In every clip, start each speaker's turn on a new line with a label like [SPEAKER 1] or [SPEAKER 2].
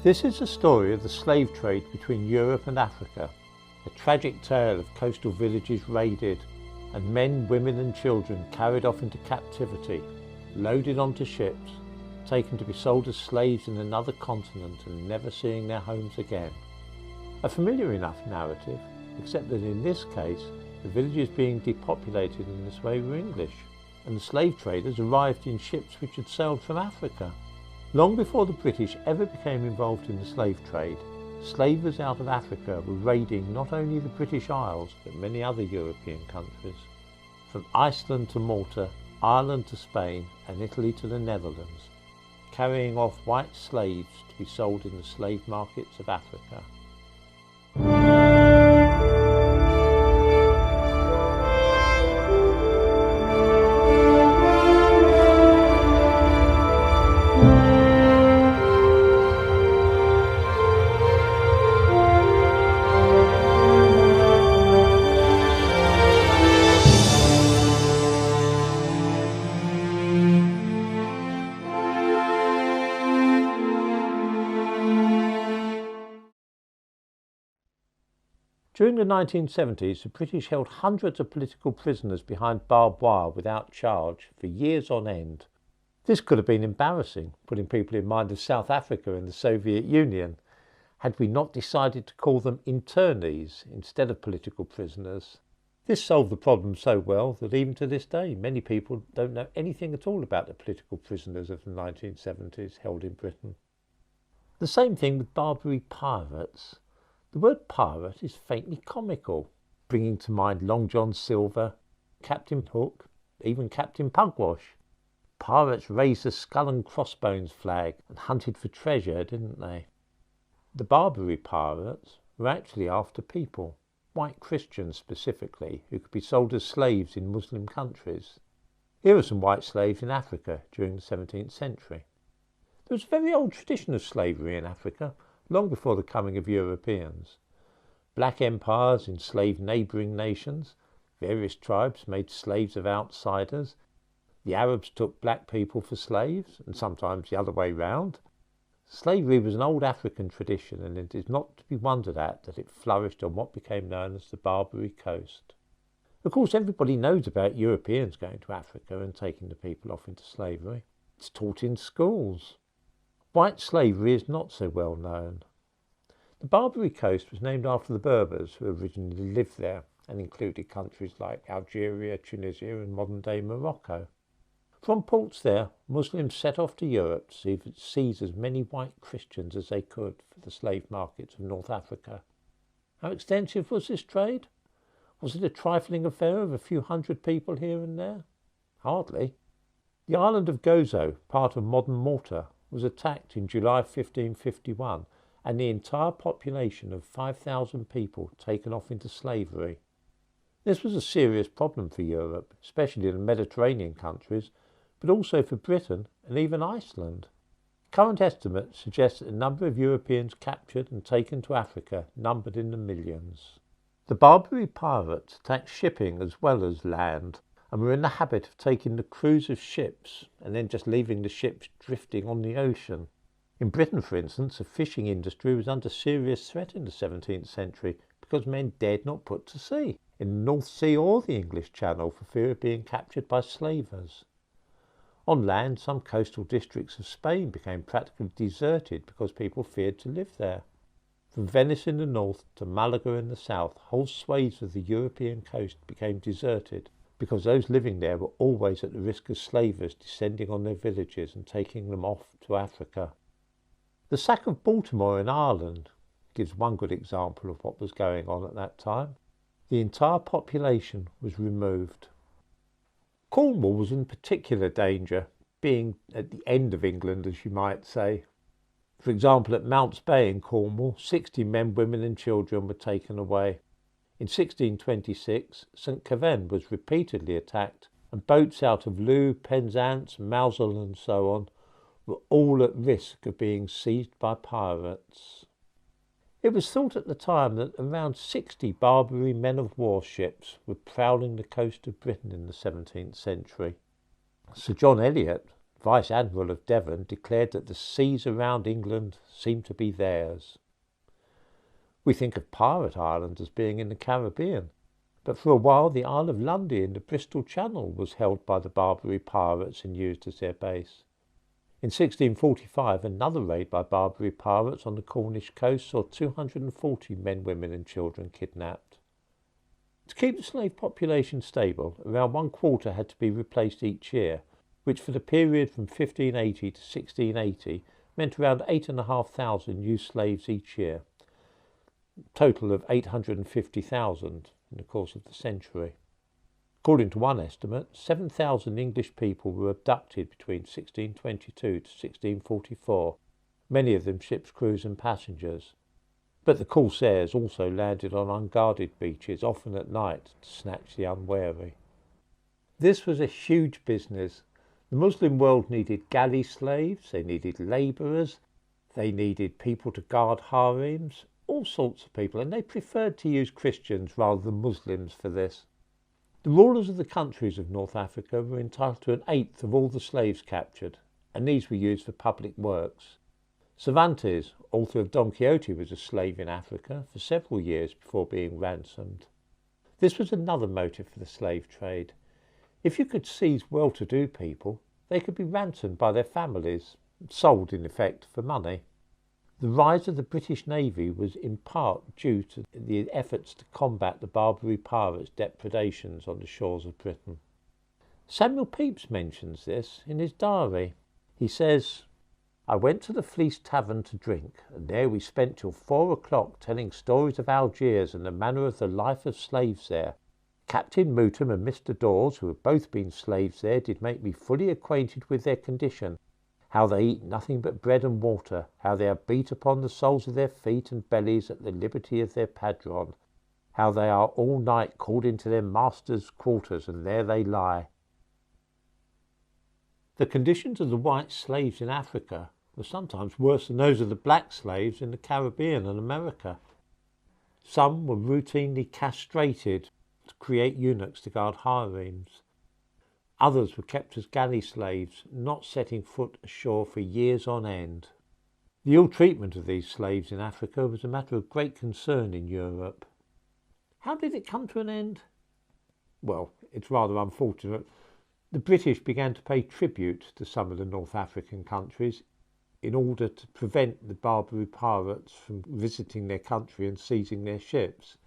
[SPEAKER 1] This is the story of the slave trade between Europe and Africa, a tragic tale of coastal villages raided and men, women and children carried off into captivity, loaded onto ships, taken to be sold as slaves in another continent and never seeing their homes again. A familiar enough narrative, except that in this case the villages being depopulated in this way were English, and the slave traders arrived in ships which had sailed from Africa. Long before the British ever became involved in the slave trade, slavers out of Africa were raiding not only the British Isles but many other European countries, from Iceland to Malta, Ireland to Spain and Italy to the Netherlands, carrying off white slaves to be sold in the slave markets of Africa. During the 1970s, the British held hundreds of political prisoners behind barbed wire without charge for years on end. This could have been embarrassing, putting people in mind of South Africa and the Soviet Union, had we not decided to call them internees instead of political prisoners. This solved the problem so well that even to this day, many people don't know anything at all about the political prisoners of the 1970s held in Britain. The same thing with Barbary pirates. The word pirate is faintly comical, bringing to mind Long John Silver, Captain Hook, even Captain Pugwash. Pirates raised the skull and crossbones flag and hunted for treasure, didn't they? The Barbary pirates were actually after people, white Christians specifically, who could be sold as slaves in Muslim countries. Here are some white slaves in Africa during the 17th century. There was a very old tradition of slavery in Africa, long before the coming of Europeans. Black empires enslaved neighbouring nations, various tribes made slaves of outsiders, the Arabs took black people for slaves, and sometimes the other way round. Slavery was an old African tradition, and it is not to be wondered at that it flourished on what became known as the Barbary Coast. Of course, everybody knows about Europeans going to Africa and taking the people off into slavery. It's taught in schools. White slavery is not so well known. The Barbary Coast was named after the Berbers who originally lived there and included countries like Algeria, Tunisia and modern-day Morocco. From ports there, Muslims set off to Europe to seize as many white Christians as they could for the slave markets of North Africa. How extensive was this trade? Was it a trifling affair of a few hundred people here and there? Hardly. The island of Gozo, part of modern Malta, was attacked in July 1551 and the entire population of 5,000 people taken off into slavery. This was a serious problem for Europe, especially the Mediterranean countries, but also for Britain and even Iceland. Current estimates suggest that the number of Europeans captured and taken to Africa numbered in the millions. The Barbary pirates attacked shipping as well as land, and were in the habit of taking the crews of ships and then just leaving the ships drifting on the ocean. In Britain, for instance, the fishing industry was under serious threat in the 17th century because men dared not put to sea in the North Sea or the English Channel for fear of being captured by slavers. On land, some coastal districts of Spain became practically deserted because people feared to live there. From Venice in the north to Malaga in the south, whole swathes of the European coast became deserted, because those living there were always at the risk of slavers descending on their villages and taking them off to Africa. The sack of Baltimore in Ireland gives one good example of what was going on at that time. The entire population was removed. Cornwall was in particular danger, being at the end of England, as you might say. For example, at Mounts Bay in Cornwall, 60 men, women and children were taken away. In 1626, St Kevin was repeatedly attacked, and boats out of Looe, Penzance, Mousehole and so on were all at risk of being seized by pirates. It was thought at the time that around 60 Barbary men-of-war ships were prowling the coast of Britain in the 17th century. Sir John Eliot, Vice Admiral of Devon, declared that the seas around England seemed to be theirs. We think of Pirate Island as being in the Caribbean, but for a while the Isle of Lundy in the Bristol Channel was held by the Barbary pirates and used as their base. In 1645, another raid by Barbary pirates on the Cornish coast saw 240 men, women and children kidnapped. To keep the slave population stable, around 1/4 had to be replaced each year, which for the period from 1580 to 1680 meant around 8,500 new slaves each year, a total of 850,000 in the course of the century. According to one estimate, 7,000 English people were abducted between 1622 to 1644, many of them ship's crews and passengers. But the corsairs also landed on unguarded beaches, often at night, to snatch the unwary. This was a huge business. The Muslim world needed galley slaves, they needed labourers, they needed people to guard harems, all sorts of people, and they preferred to use Christians rather than Muslims for this. The rulers of the countries of North Africa were entitled to 1/8 of all the slaves captured, and these were used for public works. Cervantes, author of Don Quixote, was a slave in Africa for several years before being ransomed. This was another motive for the slave trade. If you could seize well-to-do people, they could be ransomed by their families, sold in effect for money. The rise of the British Navy was in part due to the efforts to combat the Barbary pirates' depredations on the shores of Britain. Samuel Pepys mentions this in his diary. He says, "I went to the Fleece Tavern to drink, and there we spent till 4 o'clock telling stories of Algiers and the manner of the life of slaves there. Captain Mootham and Mr. Dawes, who have both been slaves there, did make me fully acquainted with their condition, how they eat nothing but bread and water, how they are beat upon the soles of their feet and bellies at the liberty of their padron, how they are all night called into their master's quarters, and there they lie." The conditions of the white slaves in Africa were sometimes worse than those of the black slaves in the Caribbean and America. Some were routinely castrated to create eunuchs to guard harems. Others were kept as galley slaves, not setting foot ashore for years on end. The ill treatment of these slaves in Africa was a matter of great concern in Europe. How did it come to an end? Well, it's rather unfortunate. The British began to pay tribute to some of the North African countries in order to prevent the Barbary pirates from visiting their country and seizing their ships.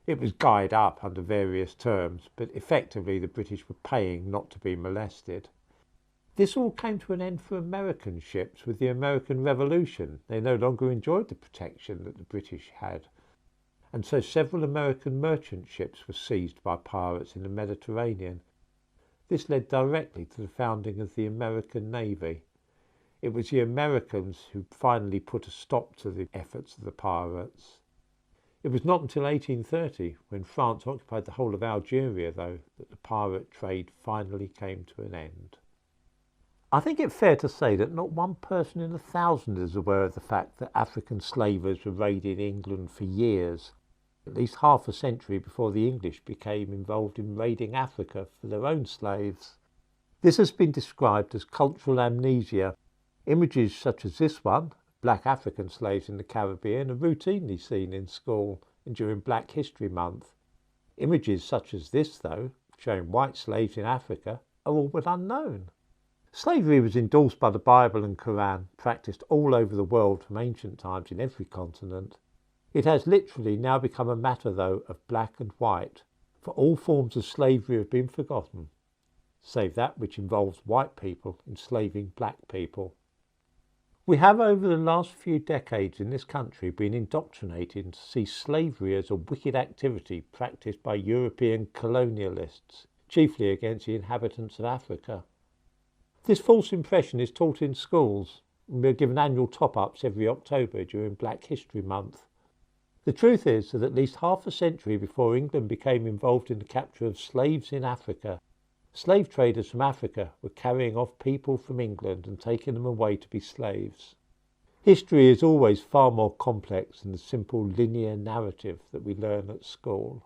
[SPEAKER 1] It was guyed up under various terms, but effectively the British were paying not to be molested. This all came to an end for American ships with the American Revolution. They no longer enjoyed the protection that the British had, and so several American merchant ships were seized by pirates in the Mediterranean. This led directly to the founding of the American Navy. It was the Americans who finally put a stop to the efforts of the pirates. It was not until 1830, when France occupied the whole of Algeria, though, that the pirate trade finally came to an end. I think it fair to say that not one person in 1,000 is aware of the fact that African slavers were raiding England for years, at least half a century before the English became involved in raiding Africa for their own slaves. This has been described as cultural amnesia. Images such as this one, black African slaves in the Caribbean, are routinely seen in school and during Black History Month. Images such as this, though, showing white slaves in Africa, are all but unknown. Slavery was endorsed by the Bible and Quran, practiced all over the world from ancient times in every continent. It has literally now become a matter, though, of black and white, for all forms of slavery have been forgotten, save that which involves white people enslaving black people. We have over the last few decades in this country been indoctrinated to see slavery as a wicked activity practiced by European colonialists, chiefly against the inhabitants of Africa. This false impression is taught in schools, and we are given annual top-ups every October during Black History Month. The truth is that at least half a century before England became involved in the capture of slaves in Africa, slave traders from Africa were carrying off people from England and taking them away to be slaves. History is always far more complex than the simple linear narrative that we learn at school.